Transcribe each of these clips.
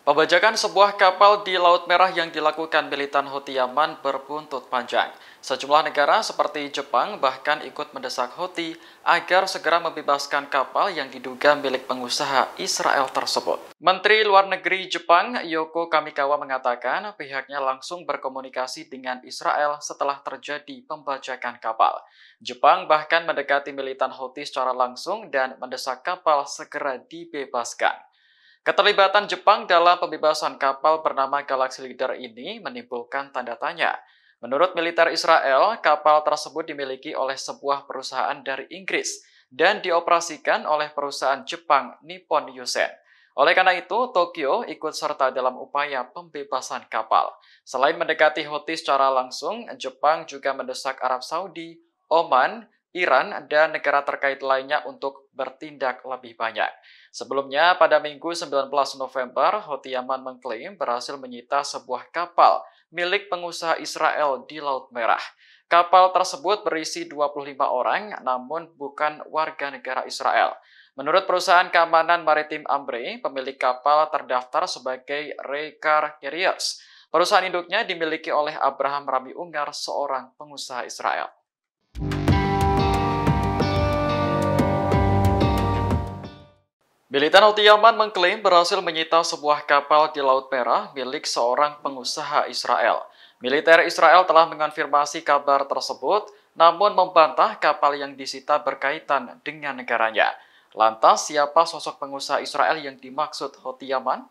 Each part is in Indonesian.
Pembajakan sebuah kapal di Laut Merah yang dilakukan militan Houthi Yaman berbuntut panjang. Sejumlah negara seperti Jepang bahkan ikut mendesak Houthi agar segera membebaskan kapal yang diduga milik pengusaha Israel tersebut. Menteri Luar Negeri Jepang, Yoko Kamikawa mengatakan pihaknya langsung berkomunikasi dengan Israel setelah terjadi pembajakan kapal. Jepang bahkan mendekati militan Houthi secara langsung dan mendesak kapal segera dibebaskan. Keterlibatan Jepang dalam pembebasan kapal bernama Galaxy Leader ini menimbulkan tanda tanya. Menurut militer Israel, kapal tersebut dimiliki oleh sebuah perusahaan dari Inggris dan dioperasikan oleh perusahaan Jepang Nippon Yusen. Oleh karena itu, Tokyo ikut serta dalam upaya pembebasan kapal. Selain mendekati Houthi secara langsung, Jepang juga mendesak Arab Saudi, Oman, Iran, dan negara terkait lainnya untuk bertindak lebih banyak. Sebelumnya, pada Minggu 19 November, Houthi Yaman mengklaim berhasil menyita sebuah kapal milik pengusaha Israel di Laut Merah. Kapal tersebut berisi 25 orang, namun bukan warga negara Israel. Menurut perusahaan keamanan maritim Ambre, pemilik kapal terdaftar sebagai Raycar Carriers. Perusahaan induknya dimiliki oleh Abraham Rami Ungar, seorang pengusaha Israel. Militan Houthi Yaman mengklaim berhasil menyita sebuah kapal di Laut Merah milik seorang pengusaha Israel. Militer Israel telah mengonfirmasi kabar tersebut, namun membantah kapal yang disita berkaitan dengan negaranya. Lantas, siapa sosok pengusaha Israel yang dimaksud Houthi Yaman?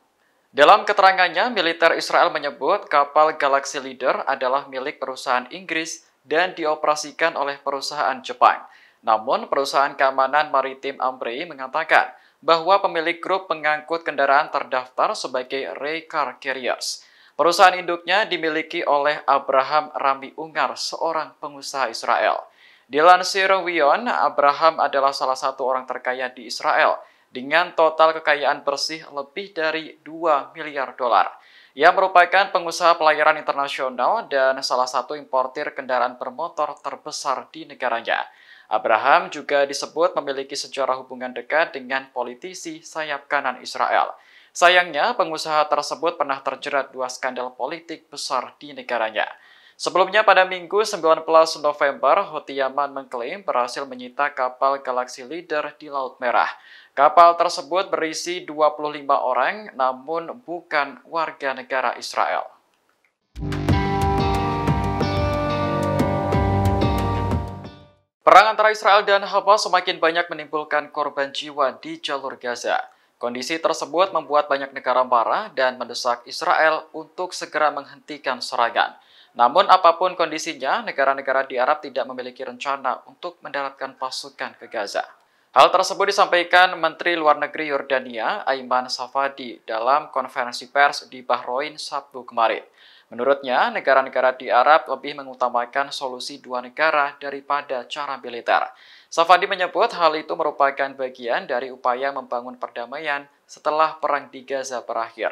Dalam keterangannya, militer Israel menyebut kapal Galaxy Leader adalah milik perusahaan Inggris dan dioperasikan oleh perusahaan Jepang. Namun, perusahaan keamanan maritim Ambre mengatakan bahwa pemilik grup pengangkut kendaraan terdaftar sebagai Raycar Carriers. Perusahaan induknya dimiliki oleh Abraham Rami Ungar, seorang pengusaha Israel. Dilansir Wion, Abraham adalah salah satu orang terkaya di Israel dengan total kekayaan bersih lebih dari 2 miliar dolar. Ia merupakan pengusaha pelayaran internasional dan salah satu importir kendaraan bermotor terbesar di negaranya. Abraham juga disebut memiliki sejarah hubungan dekat dengan politisi sayap kanan Israel. Sayangnya, pengusaha tersebut pernah terjerat 2 skandal politik besar di negaranya. Sebelumnya pada Minggu 19 November, Houthi Yaman mengklaim berhasil menyita kapal Galaxy Leader di Laut Merah. Kapal tersebut berisi 25 orang, namun bukan warga negara Israel. Perang antara Israel dan Hamas semakin banyak menimbulkan korban jiwa di jalur Gaza. Kondisi tersebut membuat banyak negara marah dan mendesak Israel untuk segera menghentikan serangan. Namun apapun kondisinya, negara-negara di Arab tidak memiliki rencana untuk mendaratkan pasukan ke Gaza. Hal tersebut disampaikan Menteri Luar Negeri Yordania, Aiman Safadi, dalam konferensi pers di Bahrain Sabtu kemarin. Menurutnya, negara-negara di Arab lebih mengutamakan solusi 2 negara daripada cara militer. Safadi menyebut hal itu merupakan bagian dari upaya membangun perdamaian setelah perang di Gaza berakhir.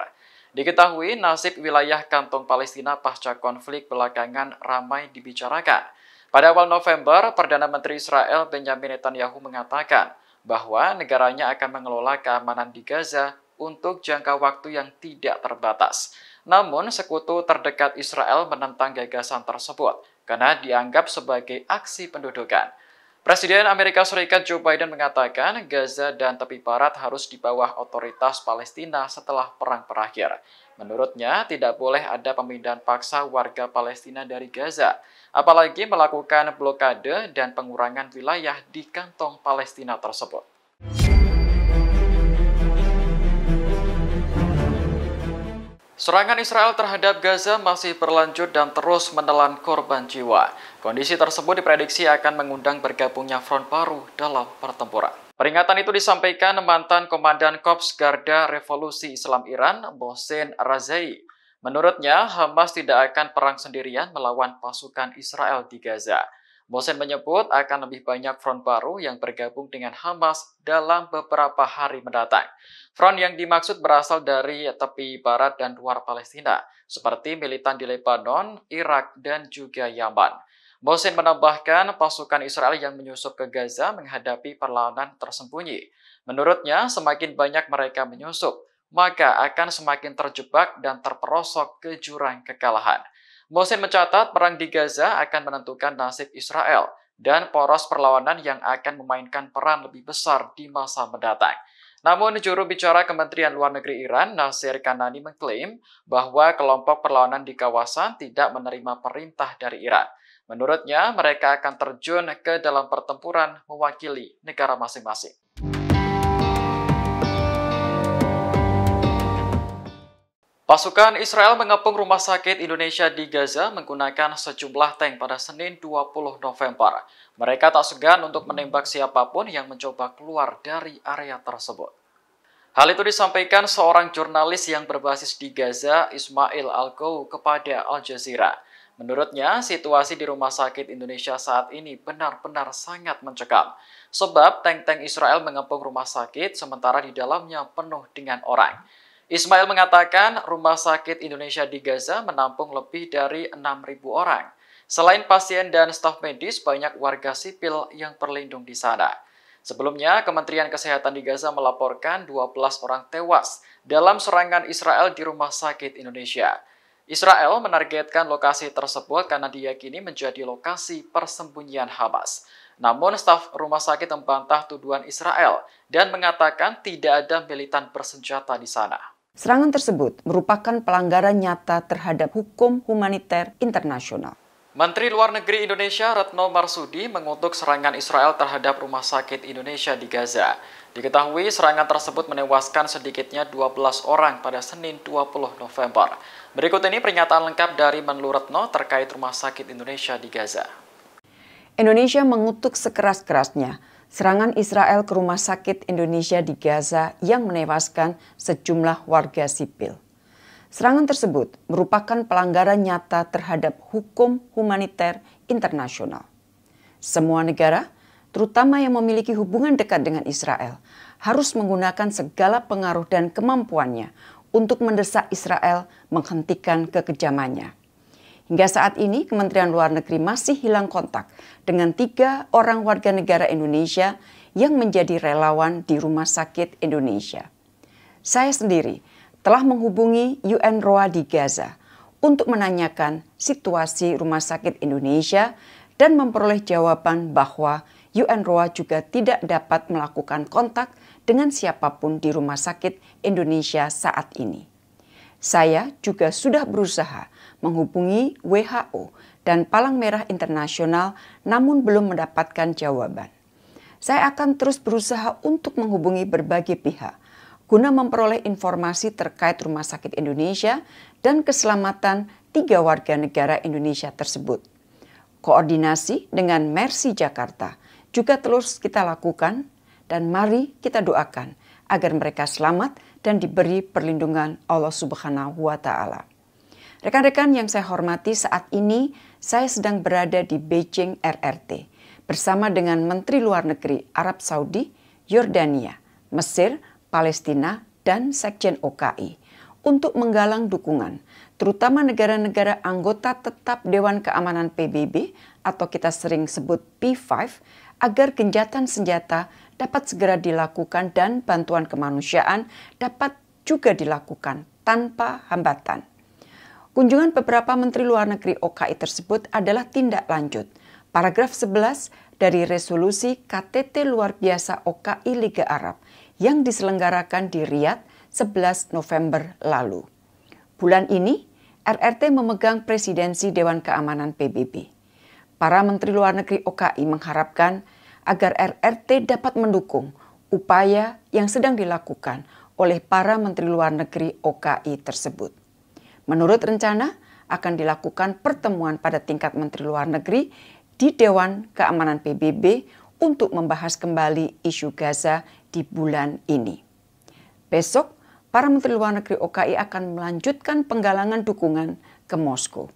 Diketahui nasib wilayah kantong Palestina pasca konflik belakangan ramai dibicarakan. Pada awal November, Perdana Menteri Israel Benjamin Netanyahu mengatakan bahwa negaranya akan mengelola keamanan di Gaza untuk jangka waktu yang tidak terbatas. Namun, sekutu terdekat Israel menentang gagasan tersebut karena dianggap sebagai aksi pendudukan. Presiden Amerika Serikat Joe Biden mengatakan Gaza dan tepi barat harus di bawah otoritas Palestina setelah perang berakhir. Menurutnya, tidak boleh ada pemindahan paksa warga Palestina dari Gaza, apalagi melakukan blokade dan pengurangan wilayah di kantong Palestina tersebut. Serangan Israel terhadap Gaza masih berlanjut dan terus menelan korban jiwa. Kondisi tersebut diprediksi akan mengundang bergabungnya front baru dalam pertempuran. Peringatan itu disampaikan mantan Komandan Korps Garda Revolusi Islam Iran, Mohsen Razai. Menurutnya, Hamas tidak akan perang sendirian melawan pasukan Israel di Gaza. Mohsen menyebut akan lebih banyak front baru yang bergabung dengan Hamas dalam beberapa hari mendatang. Front yang dimaksud berasal dari tepi barat dan luar Palestina, seperti militan di Lebanon, Irak, dan juga Yaman. Mohsen menambahkan pasukan Israel yang menyusup ke Gaza menghadapi perlawanan tersembunyi. Menurutnya, semakin banyak mereka menyusup, maka akan semakin terjebak dan terperosok ke jurang kekalahan. Mohsin mencatat perang di Gaza akan menentukan nasib Israel dan poros perlawanan yang akan memainkan peran lebih besar di masa mendatang. Namun, juru bicara Kementerian Luar Negeri Iran, Nasir Kanani, mengklaim bahwa kelompok perlawanan di kawasan tidak menerima perintah dari Iran. Menurutnya, mereka akan terjun ke dalam pertempuran mewakili negara masing-masing. Pasukan Israel mengepung rumah sakit Indonesia di Gaza menggunakan sejumlah tank pada Senin 20 November. Mereka tak segan untuk menembak siapapun yang mencoba keluar dari area tersebut. Hal itu disampaikan seorang jurnalis yang berbasis di Gaza, Ismail Al-Gou, kepada Al Jazeera. Menurutnya, situasi di rumah sakit Indonesia saat ini benar-benar sangat mencekam. Sebab tank-tank Israel mengepung rumah sakit sementara di dalamnya penuh dengan orang. Ismail mengatakan rumah sakit Indonesia di Gaza menampung lebih dari 6.000 orang. Selain pasien dan staf medis, banyak warga sipil yang berlindung di sana. Sebelumnya, Kementerian Kesehatan di Gaza melaporkan 12 orang tewas dalam serangan Israel di rumah sakit Indonesia. Israel menargetkan lokasi tersebut karena diyakini menjadi lokasi persembunyian Hamas. Namun, staf rumah sakit membantah tuduhan Israel dan mengatakan tidak ada militan bersenjata di sana. Serangan tersebut merupakan pelanggaran nyata terhadap hukum humaniter internasional. Menteri Luar Negeri Indonesia Retno Marsudi mengutuk serangan Israel terhadap rumah sakit Indonesia di Gaza. Diketahui serangan tersebut menewaskan sedikitnya 12 orang pada Senin 20 November. Berikut ini pernyataan lengkap dari Menlu Retno terkait rumah sakit Indonesia di Gaza. Indonesia mengutuk sekeras-kerasnya serangan Israel ke rumah sakit Indonesia di Gaza yang menewaskan sejumlah warga sipil. Serangan tersebut merupakan pelanggaran nyata terhadap hukum humaniter internasional. Semua negara, terutama yang memiliki hubungan dekat dengan Israel, harus menggunakan segala pengaruh dan kemampuannya untuk mendesak Israel menghentikan kekejamannya. Hingga saat ini, Kementerian Luar Negeri masih hilang kontak dengan 3 orang warga negara Indonesia yang menjadi relawan di Rumah Sakit Indonesia. Saya sendiri telah menghubungi UNRWA di Gaza untuk menanyakan situasi Rumah Sakit Indonesia dan memperoleh jawaban bahwa UNRWA juga tidak dapat melakukan kontak dengan siapapun di Rumah Sakit Indonesia saat ini. Saya juga sudah berusaha menghubungi WHO dan Palang Merah Internasional namun belum mendapatkan jawaban. Saya akan terus berusaha untuk menghubungi berbagai pihak guna memperoleh informasi terkait Rumah Sakit Indonesia dan keselamatan 3 warga negara Indonesia tersebut. Koordinasi dengan Mercy Jakarta juga terus kita lakukan dan mari kita doakan agar mereka selamat dan diberi perlindungan Allah Subhanahu wa Ta'ala. Rekan-rekan yang saya hormati, saat ini saya sedang berada di Beijing RRT bersama dengan Menteri Luar Negeri Arab Saudi, Yordania, Mesir, Palestina, dan Sekjen OKI untuk menggalang dukungan, terutama negara-negara anggota tetap Dewan Keamanan PBB atau kita sering sebut P5, agar gencatan senjata dapat segera dilakukan dan bantuan kemanusiaan dapat juga dilakukan tanpa hambatan. Kunjungan beberapa Menteri Luar Negeri OKI tersebut adalah tindak lanjut paragraf 11 dari resolusi KTT Luar Biasa OKI Liga Arab yang diselenggarakan di Riyadh 11 November lalu. Bulan ini, RRT memegang presidensi Dewan Keamanan PBB. Para Menteri Luar Negeri OKI mengharapkan agar RRT dapat mendukung upaya yang sedang dilakukan oleh para Menteri Luar Negeri OKI tersebut. Menurut rencana, akan dilakukan pertemuan pada tingkat Menteri Luar Negeri di Dewan Keamanan PBB untuk membahas kembali isu Gaza di bulan ini. Besok, para Menteri Luar Negeri OKI akan melanjutkan penggalangan dukungan ke Moskow.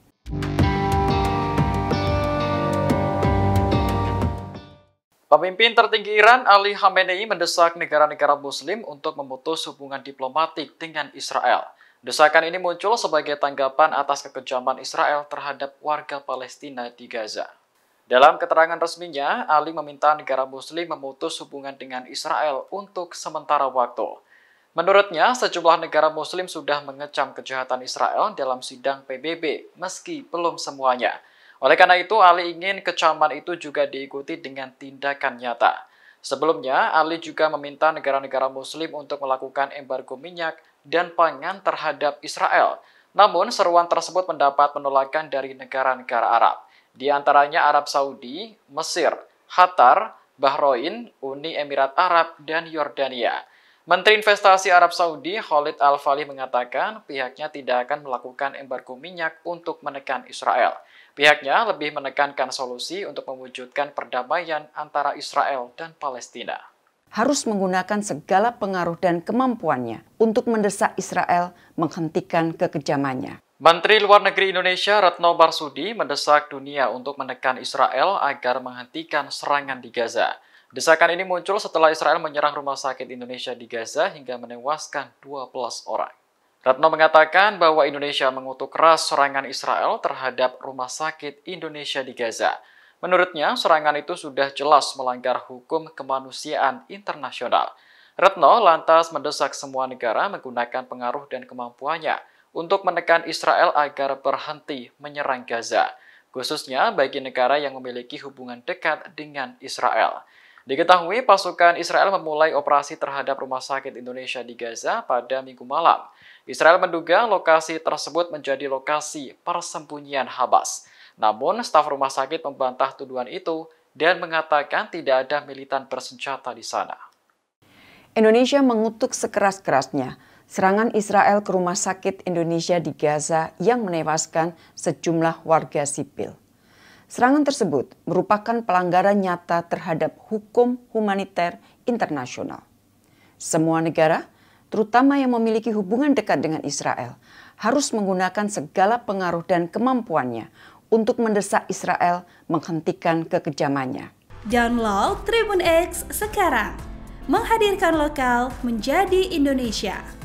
Pemimpin tertinggi Iran, Ali Khamenei, mendesak negara-negara Muslim untuk memutus hubungan diplomatik dengan Israel. Desakan ini muncul sebagai tanggapan atas kekejaman Israel terhadap warga Palestina di Gaza. Dalam keterangan resminya, Ali meminta negara Muslim memutus hubungan dengan Israel untuk sementara waktu. Menurutnya, sejumlah negara Muslim sudah mengecam kejahatan Israel dalam sidang PBB, meski belum semuanya. Oleh karena itu, Ali ingin kecaman itu juga diikuti dengan tindakan nyata. Sebelumnya, Ali juga meminta negara-negara Muslim untuk melakukan embargo minyak dan pangan terhadap Israel. Namun, seruan tersebut mendapat penolakan dari negara-negara Arab, di antaranya Arab Saudi, Mesir, Qatar, Bahrain, Uni Emirat Arab, dan Yordania. Menteri Investasi Arab Saudi, Khalid Al-Falih mengatakan pihaknya tidak akan melakukan embargo minyak untuk menekan Israel. Pihaknya lebih menekankan solusi untuk mewujudkan perdamaian antara Israel dan Palestina. Harus menggunakan segala pengaruh dan kemampuannya untuk mendesak Israel menghentikan kekejamannya. Menteri Luar Negeri Indonesia Retno Marsudi mendesak dunia untuk menekan Israel agar menghentikan serangan di Gaza. Desakan ini muncul setelah Israel menyerang rumah sakit Indonesia di Gaza hingga menewaskan 12 orang. Retno mengatakan bahwa Indonesia mengutuk keras serangan Israel terhadap rumah sakit Indonesia di Gaza. Menurutnya, serangan itu sudah jelas melanggar hukum kemanusiaan internasional. Retno lantas mendesak semua negara menggunakan pengaruh dan kemampuannya untuk menekan Israel agar berhenti menyerang Gaza, khususnya bagi negara yang memiliki hubungan dekat dengan Israel. Diketahui pasukan Israel memulai operasi terhadap rumah sakit Indonesia di Gaza pada Minggu malam. Israel menduga lokasi tersebut menjadi lokasi persembunyian Hamas. Namun, staf rumah sakit membantah tuduhan itu dan mengatakan tidak ada militan bersenjata di sana. Indonesia mengutuk sekeras-kerasnya serangan Israel ke rumah sakit Indonesia di Gaza yang menewaskan sejumlah warga sipil. Serangan tersebut merupakan pelanggaran nyata terhadap hukum humaniter internasional. Semua negara, terutama yang memiliki hubungan dekat dengan Israel, harus menggunakan segala pengaruh dan kemampuannya untuk mendesak Israel menghentikan kekejamannya. Download Tribun X sekarang, menghadirkan lokal menjadi Indonesia.